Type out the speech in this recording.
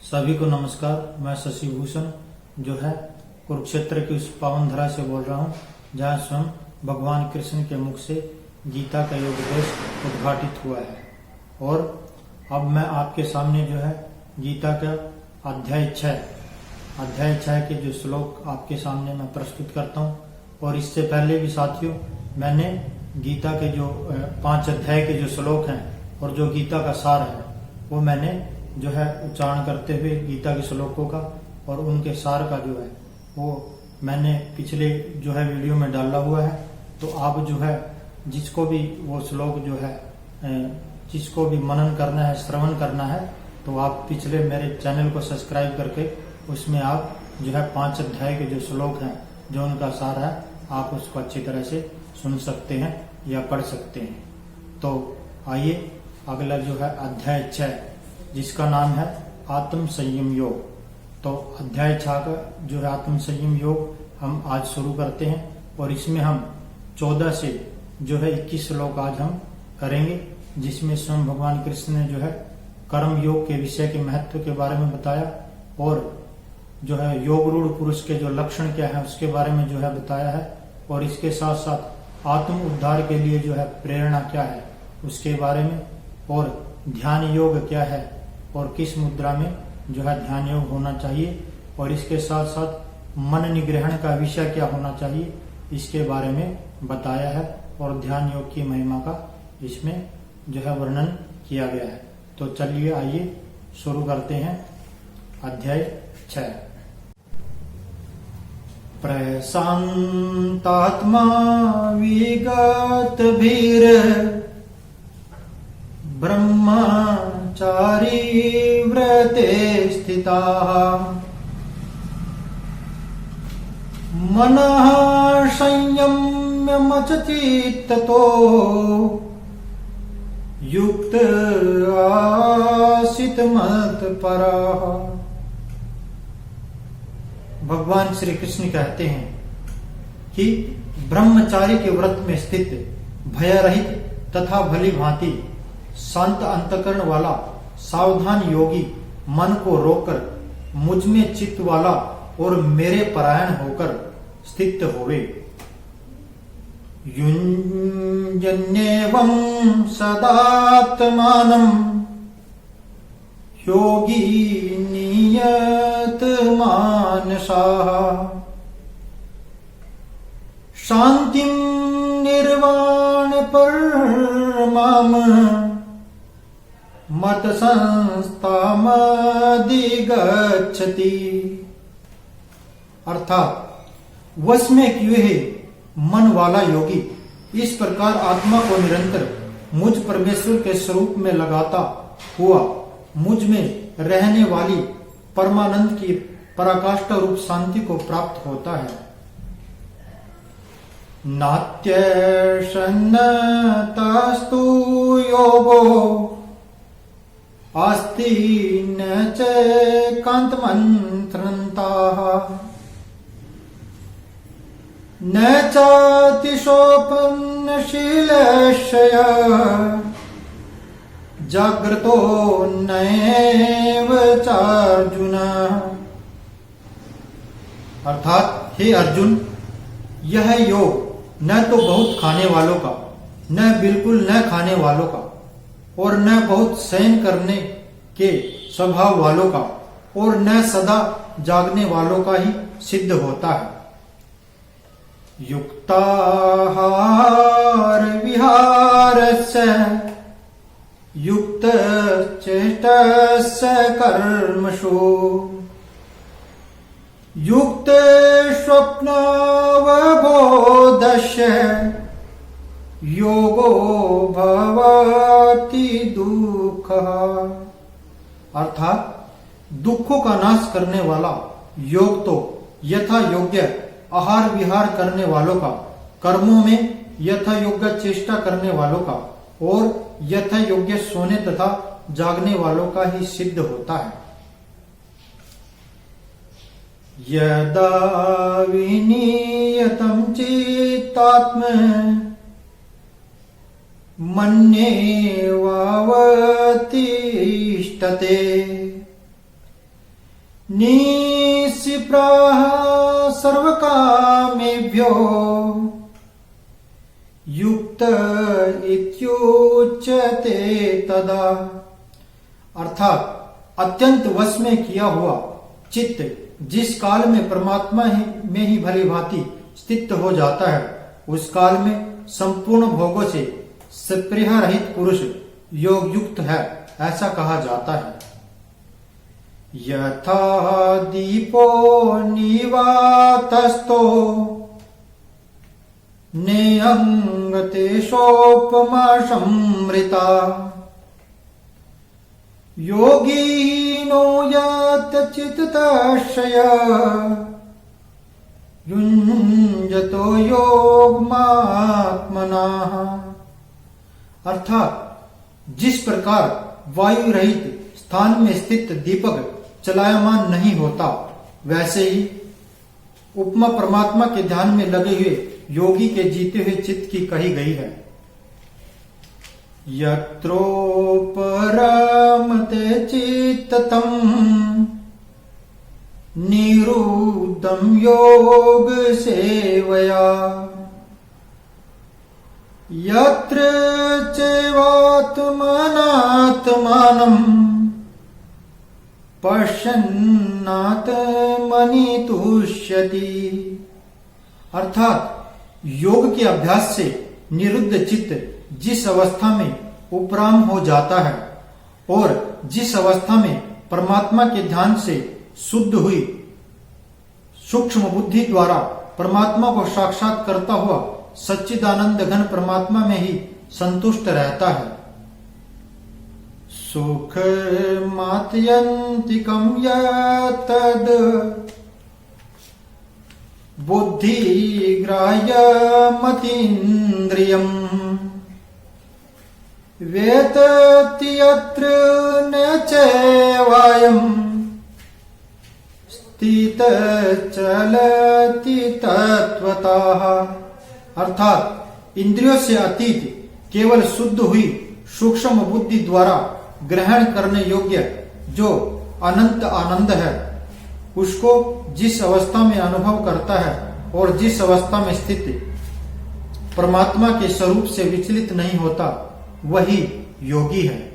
सभी को नमस्कार। मैं शशि भूषण जो है कुरुक्षेत्र की उस पावन धरा से बोल रहा हूँ जहाँ स्वयं भगवान कृष्ण के मुख से गीता का उपदेश उद्घाटित हुआ है। और अब मैं आपके सामने जो है गीता का अध्याय 6 के जो श्लोक आपके सामने मैं प्रस्तुत करता हूँ। और इससे पहले भी साथियों मैंने गीता के जो 5 अध्याय के जो श्लोक हैं और जो गीता का सार है वो मैंने जो है उच्चारण करते हुए गीता के श्लोकों का और उनके सार का जो है वो मैंने पिछले जो है वीडियो में डाला हुआ है। तो आप जो है जिसको भी वो श्लोक जो है जिसको भी मनन करना है, श्रवण करना है, तो आप पिछले मेरे चैनल को सब्सक्राइब करके उसमें आप जो है 5 अध्याय के जो श्लोक हैं जो उनका सार है आप उसको अच्छी तरह से सुन सकते हैं या पढ़ सकते हैं। तो आइए अगला जो है अध्याय 6 जिसका नाम है आत्म संयम योग। तो अध्याय 6 का जो है आत्म संयम योग हम आज शुरू करते हैं और इसमें हम 14 से जो है 21 श्लोक आज हम करेंगे, जिसमें स्वयं भगवान कृष्ण ने जो है कर्म योग के विषय के महत्व के बारे में बताया और जो है योग रूढ़ पुरुष के जो लक्षण क्या है उसके बारे में जो है बताया है। और इसके साथ साथ आत्म उद्धार के लिए जो है प्रेरणा क्या है उसके बारे में, और ध्यान योग क्या है और किस मुद्रा में जो है ध्यान योग होना चाहिए, और इसके साथ साथ मन निग्रहण का विषय क्या होना चाहिए इसके बारे में बताया है। और ध्यान योग की महिमा का इसमें जो है वर्णन किया गया है। तो चलिए आइए शुरू करते हैं अध्याय 6। प्रशांतात्मा विगत भीर ब्रह्मचारी व्रते स्थिता मनः संयम्यमचित्ततो युक्त आसित मत्परः। भगवान श्री कृष्ण कहते हैं कि ब्रह्मचारी के व्रत में स्थित भय रहित तथा भली भांति शांत अंतकरण वाला सावधान योगी मन को रोककर मुझ में चित्त वाला और मेरे परायण होकर स्थित होवे। युञ्जन्येवं सदात्मानं योगी नियतमानसः शान्तिं निर्वाण परमाम् मत संस्थामधिगच्छति। अर्थात वश में किए मन वाला योगी इस प्रकार आत्मा को निरंतर मुझ परमेश्वर के स्वरूप में लगाता हुआ मुझ में रहने वाली परमानंद की पराकाष्ठा रूप शांति को प्राप्त होता है। नात्यसन्नतस्तु योगो अस्ति न च कान्तमन्त्रन्ताः न चातिशोपन्नशीलस्य जाग्रतो नैव चार्जुन। अर्थात हे अर्जुन, यह योग न तो बहुत खाने वालों का, न बिल्कुल न खाने वालों का, और न बहुत शयन करने के स्वभाव वालों का, और न सदा जागने वालों का ही सिद्ध होता है। युक्ताहार विहारस्य युक्त चेष्टस्य कर्मसु युक्त स्वप्नावबोधस्य योगो भवति दुःखः। अर्थात दुखों का नाश करने वाला योग तो यथा योग्य आहार विहार करने वालों का, कर्मों में यथा योग्य चेष्टा करने वालों का और यथा योग्य सोने तथा जागने वालों का ही सिद्ध होता है। यदा विनियतं चित्तात्म मन्येवावतिष्ठते निःस्पृहः सर्वकामेभ्यो युक्त इत्युच्यते तदा। अर्थात अत्यंत वश में किया हुआ चित्त जिस काल में परमात्मा में ही भली भांति स्थित हो जाता है, उस काल में संपूर्ण भोगों से स्पृहा रहित पुरुष योग युक्त है, ऐसा कहा जाता है। यथा दीपो निवातस्थो नेयंगतेशोपमा संमृता योगिनो यत् चित्तस्य युञ्जतो योगमात्मनः। अर्थात जिस प्रकार वायु रहित स्थान में स्थित दीपक चलायमान नहीं होता, वैसे ही उपमा परमात्मा के ध्यान में लगे हुए योगी के जीते हुए चित्त की कही गई है। यत्रोपरमते चित्ततं निरुद्धं योग सेवया यत्र चैवात्मनात्मानं पश्यन्नात्मनि तुष्यति। अर्थात योग के अभ्यास से निरुद्ध चित्त जिस अवस्था में उपराम हो जाता है और जिस अवस्था में परमात्मा के ध्यान से शुद्ध हुई सूक्ष्म बुद्धि द्वारा परमात्मा को साक्षात करता हुआ सच्चिदानंद घन परमात्मा में ही संतुष्ट रहता है। सुख मात्यंतिकम यत्तद बुद्धि ग्राह्यमतीन्द्रियम् वेत्ति यत्र न चैवायम् स्थितश्चलति तत्वतः। अर्थात इंद्रियों से अतीत केवल शुद्ध हुई सूक्ष्म बुद्धि द्वारा ग्रहण करने योग्य जो अनंत आनंद है, उसको जिस अवस्था में अनुभव करता है और जिस अवस्था में स्थित परमात्मा के स्वरूप से विचलित नहीं होता, वही योगी है।